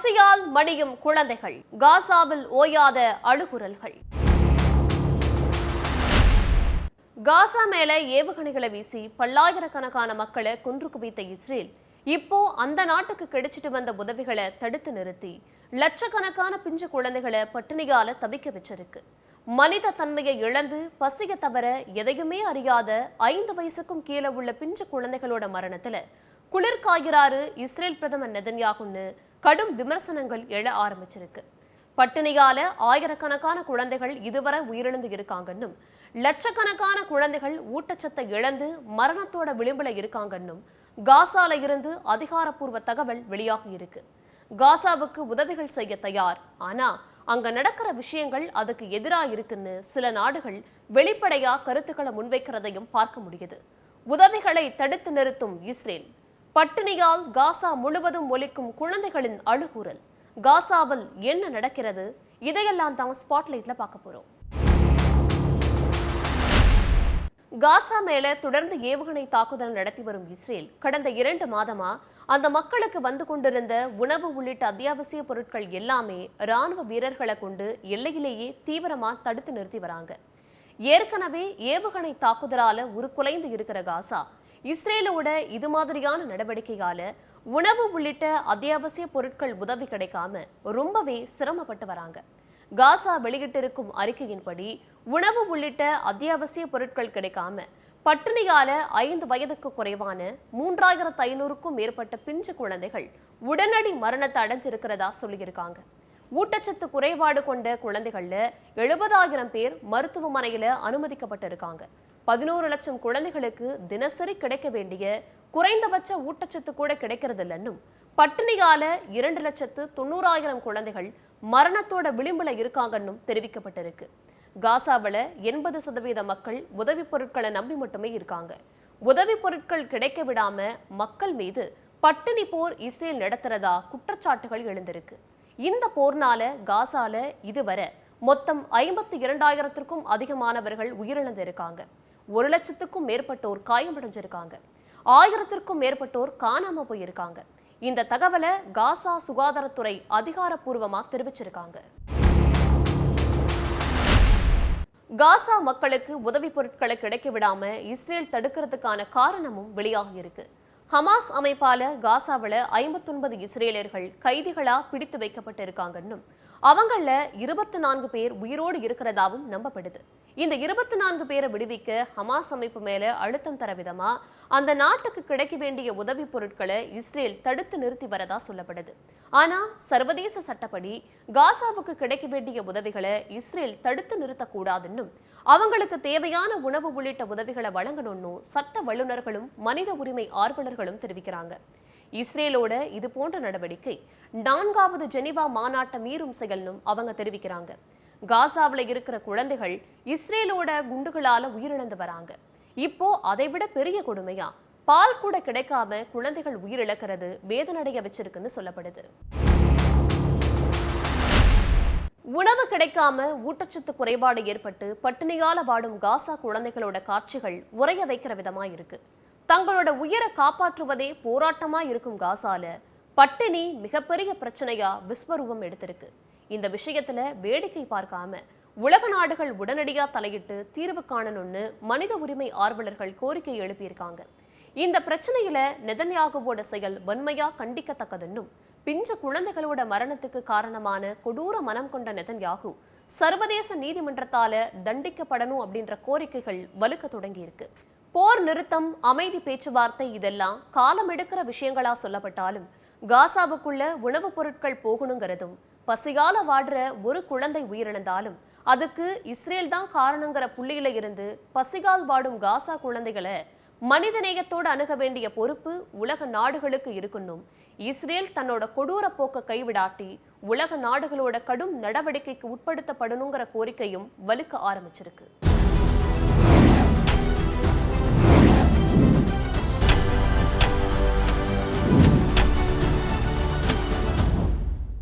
பசியால் மடியும் குழந்தைகள், காசாவில் ஓயாத அழுகுரல்கள். காசா மேல ஏவுகணைகளை வீசி பல்லாயிரக்கணக்கான மக்களை கொன்று குவித்த இஸ்ரேல் இப்போ அந்த நாட்டுக்கு கிடைச்சிட்டு வந்த உதவிகளை தடுத்து நிறுத்தி லட்சக்கணக்கான பிஞ்சு குழந்தைகளை பட்டினியால தவிக்க வச்சிருக்கு. மனித தன்மையை இழந்து பசிய தவிர எதையுமே அறியாத 5 வயசுக்கும் கீழே உள்ள பிஞ்சு குழந்தைகளோட மரணத்துல குளிர்காய்கிறாரு இஸ்ரேல் பிரதமர் நெதன்யாகுன்னு கடும் விமர்சனங்கள் எழ ஆரம்பிச்சிருக்கு. பட்டினியால ஆயிரக்கணக்கான குழந்தைகள் இதுவரை உயிரிழந்து இருக்காங்கன்னும், லட்சக்கணக்கான குழந்தைகள் ஊட்டச்சத்தை இழந்து மரணத்தோட விளிம்புல இருக்காங்கன்னும் காசால இருந்து அதிகாரப்பூர்வ தகவல் வெளியாகி இருக்கு. காசாவுக்கு உதவிகள் செய்ய தயார், ஆனா அங்க நடக்கிற விஷயங்கள் அதுக்கு எதிராக இருக்குன்னு சில நாடுகள் வெளிப்படையா கருத்துக்களை முன்வைக்கிறதையும் பார்க்க முடியுது. உதவிகளை தடுத்து நிறுத்தும் இஸ்ரேல், பட்டினியால் காசா முழுவதும் ஒலிக்கும் குழந்தைகளின் அழுகுரல், காசாவில் என்ன நடக்கிறது, இதையெல்லாம் தான் ஸ்பாட்லைட்ல பார்க்க போறோம். காசா மேல தொடர்ந்து ஏவுகணை தாக்குதல் நடத்தி வரும் இஸ்ரேல் கடந்த 2 மாதமா அந்த மக்களுக்கு வந்து கொண்டிருந்த உணவு உள்ளிட்ட அத்தியாவசிய பொருட்கள் எல்லாமே ராணுவ வீரர்களை கொண்டு எல்லையிலேயே தீவிரமா தடுத்து நிறுத்தி வராங்க. ஏற்கனவே ஏவுகணை தாக்குதலால உருக்குலைந்து இருக்கிற காசா இஸ்ரேலோட இது மாதிரியான நடவடிக்கையால உணவு உள்ளிட்ட அத்தியாவசிய பொருட்கள் உதவி கிடைக்காம ரொம்பவே சிரமப்பட்டு வராங்க. காசா வெளியிட்டிருக்கும் அறிக்கையின்படி உணவு உள்ளிட்ட அத்தியாவசிய பொருட்கள் கிடைக்காம பட்டினியால 5 வயதுக்கு குறைவான 3500க்கும் மேற்பட்ட பிஞ்சு குழந்தைகள் உடனடி மரணத்தை அடைஞ்சிருக்கிறதா சொல்லியிருக்காங்க. ஊட்டச்சத்து குறைபாடு கொண்ட குழந்தைகள்ல 70,000 பேர் மருத்துவமனையில அனுமதிக்கப்பட்டிருக்காங்க. 11 லட்சம் குழந்தைகளுக்கு தினசரி கிடைக்க வேண்டிய குறைந்தபட்ச ஊட்டச்சத்து கூட கிடைக்கிறது இல்லைன்னும், பட்டினியால 2,90,000 குழந்தைகள் மரணத்தோட விளிம்புல இருக்காங்கன்னும் தெரிவிக்கப்பட்டிருக்கு. காசாவில் 80% மக்கள் உதவி பொருட்களை நம்பி மட்டுமே இருக்காங்க. உதவி பொருட்கள் கிடைக்க விடாம மக்கள் மீது பட்டினி போர் இஸ்ரேல் நடத்துறதா குற்றச்சாட்டுகள் எழுந்திருக்கு. இந்த போர்னால காசால இதுவரை மொத்தம் 52,000க்கும் அதிகமானவர்கள் உயிரிழந்து இருக்காங்க. 1 லட்சத்துக்கும் மேற்பட்டோர் காயமடைஞ்சிருக்காங்க. 1000க்கும் மேற்பட்டோர் காணாம போயிருக்காங்க. இந்த தகவலை காசா சுகாதாரத்துறை அதிகாரப்பூர்வமா தெரிவிச்சிருக்காங்க. காசா மக்களுக்கு உதவி பொருட்களை கிடைக்க விடாம இஸ்ரேல் தடுக்கிறதுக்கான காரணமும் வெளியாகி இருக்கு. ஹமாஸ் அமைப்பால காசாவில் 59 இஸ்ரேலியர்கள் கைதிகளா பிடித்து வைக்கப்பட்டு இருக்காங்கன்னும், அவங்கள 24 பேர் உயிரோடு இருக்கிறதாவும் நம்பப்படுது. இந்த 24 பேரை விடுவிக்க ஹமாஸ் அமைப்பு மேல அழுத்தம் தர விதமா அந்த நாட்டுக்கு கிடைக்க வேண்டிய உதவி பொருட்களை இஸ்ரேல் தடுத்து நிறுத்தி வரதா சொல்லப்படுது. ஆனா சர்வதேச சட்டப்படி காசாவுக்கு கிடைக்க வேண்டிய உதவிகளை இஸ்ரேல் தடுத்து நிறுத்தக்கூடாதுன்னும், அவங்களுக்கு தேவையான உணவு உள்ளிட்ட உதவிகளை வழங்கணும்னு சட்ட வல்லுநர்களும் மனித உரிமை ஆர்வலர்களும் தெரிவிக்கிறாங்க. இஸ்ரேலோட இது போன்ற நடவடிக்கை 4வது ஜெனீவா மாநாட்டை மீறும் செயல்னும் அவங்க தெரிவிக்கிறாங்க. காசாவில் இருக்கிற குழந்தைகள் இஸ்ரேலோட குண்டுகளால உயிரிழந்து வராங்க. இப்போ அதைவிட பெரிய கொடுமையா பால் கூட கிடைக்காம குழந்தைகள் உயிரிழக்கிறது வேதனடைய வச்சிருக்குன்னு சொல்லப்படுது. உணவு கிடைக்காம ஊட்டச்சத்து குறைபாடு ஏற்பட்டு பட்டினியால வாடும் காசா குழந்தைகளோட காட்சிகள் உறைய வைக்கிற விதமா இருக்கு. தங்களோட உயிரை காப்பாற்றுவதே போராட்டமா இருக்கும் காசால பட்டினி மிகப்பெரிய பிரச்சனையா விஸ்வரூபம் எடுத்திருக்கு. இந்த விஷயத்துல வேடிக்கை பார்க்காம உலக நாடுகள் உடனடியா தலையிட்டு தீர்வு காணணும்னு மனித உரிமை ஆர்வலர்கள் கோரிக்கை எழுப்பியிருக்காங்க. இந்த பிரச்சனையில நெதன்யாகுவோட செயல் வன்மையா கண்டிக்கத்தக்கதுன்னும், பிஞ்ச குழந்தைகளோட மரணத்துக்கு காரணமான கொடூர மனம் கொண்ட நெதன்யாகு சர்வதேச நீதிமன்றத்தால தண்டிக்கப்படணும் அப்படின்ற கோரிக்கைகள் வலுக்க தொடங்கி இருக்கு. போர் நிறுத்தம், அமைதி பேச்சுவார்த்தை இதெல்லாம் காலம் எடுக்கிற விஷயங்களா சொல்லப்பட்டாலும் காசாவுக்குள்ள உணவுப் பொருட்கள் போகணுங்கிறதும், பசியால வாடுற ஒரு குழந்தை உயிரிழந்தாலும் அதுக்கு இஸ்ரேல் தான் காரணங்கிற புள்ளியில இருந்து பசியால் வாடும் காசா குழந்தைகளை மனிதநேயத்தோடு அணுக வேண்டிய பொறுப்பு உலக நாடுகளுக்கு இருக்கணும். இஸ்ரேல் தன்னோட கொடூர போக்க கைவிடாட்டி உலக நாடுகளோட கடும் நடவடிக்கைக்கு உட்படுத்தப்படணுங்கிற கோரிக்கையும் வலுக்க ஆரம்பிச்சிருக்கு.